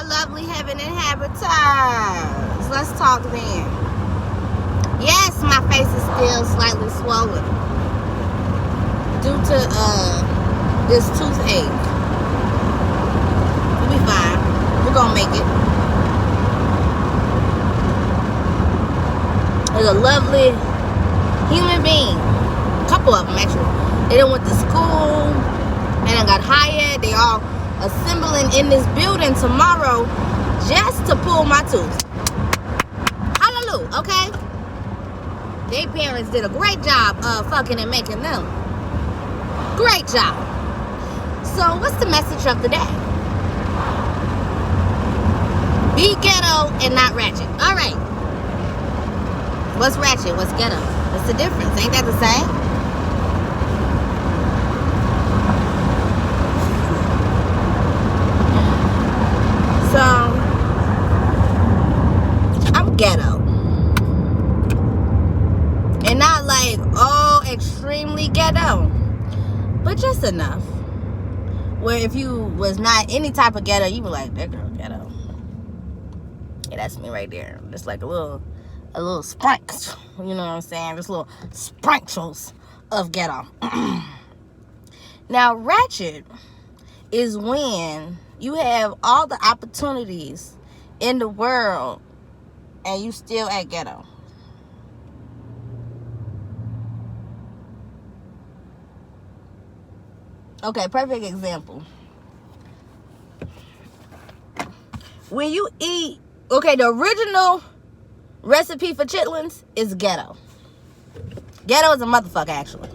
lovely heaven inhabitants. Let's talk then. Yes, my face is still slightly swollen due to this toothache. We'll be fine. We're gonna make it. There's a lovely human being. A couple of them actually. They done went to school. They done got hired. They all assembling in this building tomorrow just to pull my tooth. Hallelujah, okay? Their parents did a great job of fucking and making them. Great job. So what's the message of the day? Be ghetto and not ratchet. All right. What's ratchet? What's ghetto? What's the difference? Ain't that the same? So, I'm ghetto. And not like, oh, extremely ghetto. But just enough. Where if you was not any type of ghetto, you were like, that girl ghetto. Yeah, that's me right there. Just like a little sprinkles. You know what I'm saying? Just little sprinkles of ghetto. Now, ratchet is when you have all the opportunities in the world and you still at ghetto. Okay, perfect example. When you eat, okay, the original recipe for chitlins is ghetto. Ghetto is a motherfucker, actually.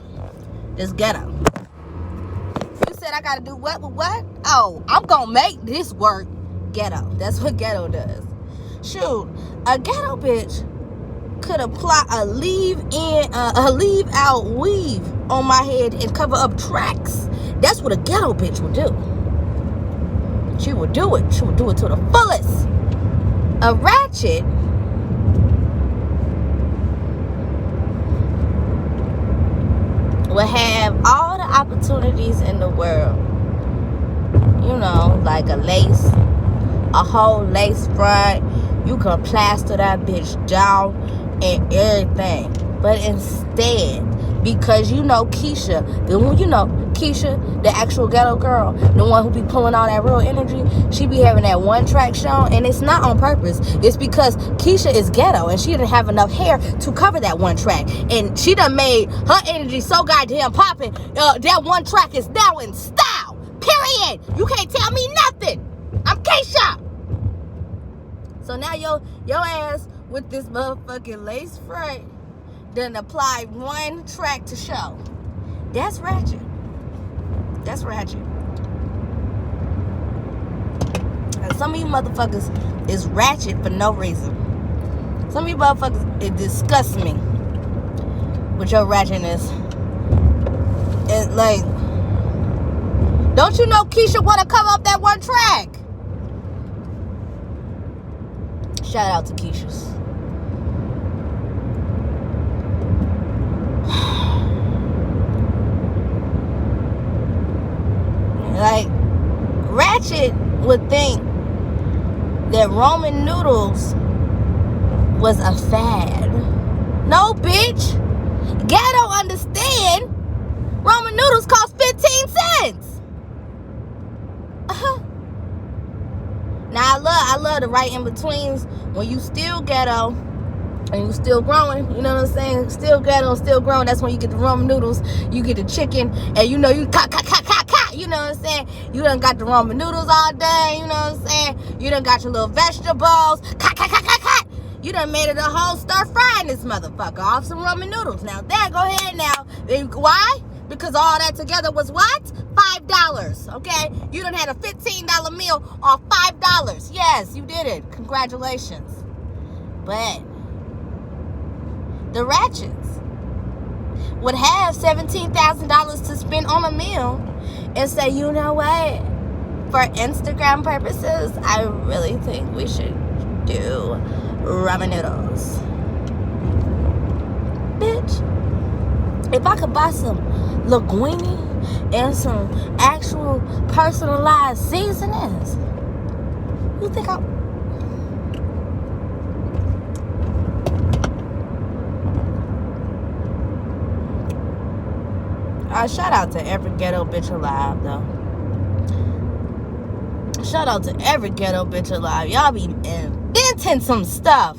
Just ghetto. You said I gotta do what with what? Oh, I'm gonna make this work. Ghetto. That's what ghetto does. Shoot, a ghetto bitch could apply a leave out weave on my head and cover up tracks. That's what a ghetto bitch would do. She would do it. She would do it to the fullest. A ratchet will have all the opportunities in the world. You know, like a whole lace front. You can plaster that bitch down and everything. But instead, because you know Keisha, the actual ghetto girl, the one who be pulling all that real energy, she be having that one track shown, and it's not on purpose. It's because Keisha is ghetto, and she didn't have enough hair to cover that one track, and she done made her energy so goddamn popping. That one track is now in style. Period. You can't tell me nothing. I'm Keisha. So now your ass with this motherfucking lace front done apply one track to show. That's ratchet. That's ratchet. And some of you motherfuckers is ratchet for no reason. Some of you motherfuckers, it disgusts me with your ratchetness. It's like, don't you know Keisha want to cover up that one track? Shout out to Keisha's. Like, ratchet would think that Roman noodles was a fad. No, bitch. Ghetto understand Roman noodles cost 15 cents. Now, I love the right in-betweens when you still ghetto and you still growing, you know what I'm saying? Still ghetto, still growing. That's when you get the Roman noodles, you get the chicken, and you know you you know what I'm saying? You done got the Roman noodles all day, you know what I'm saying? You done got your little vegetables, you done made it a whole stir frying this motherfucker off some Roman noodles. Now, there, go ahead now. Why? Because all that together was what? $5, okay? You done had a $15 meal off $5. Yes, you did it. Congratulations. But the ratchets would have $17,000 to spend on a meal and say, you know what? For Instagram purposes, I really think we should do ramen noodles. Bitch, if I could buy some linguine and some actual personalized seasonings, You think shout out to every ghetto bitch alive, though. Shout out to every ghetto bitch alive. Y'all be inventing some stuff.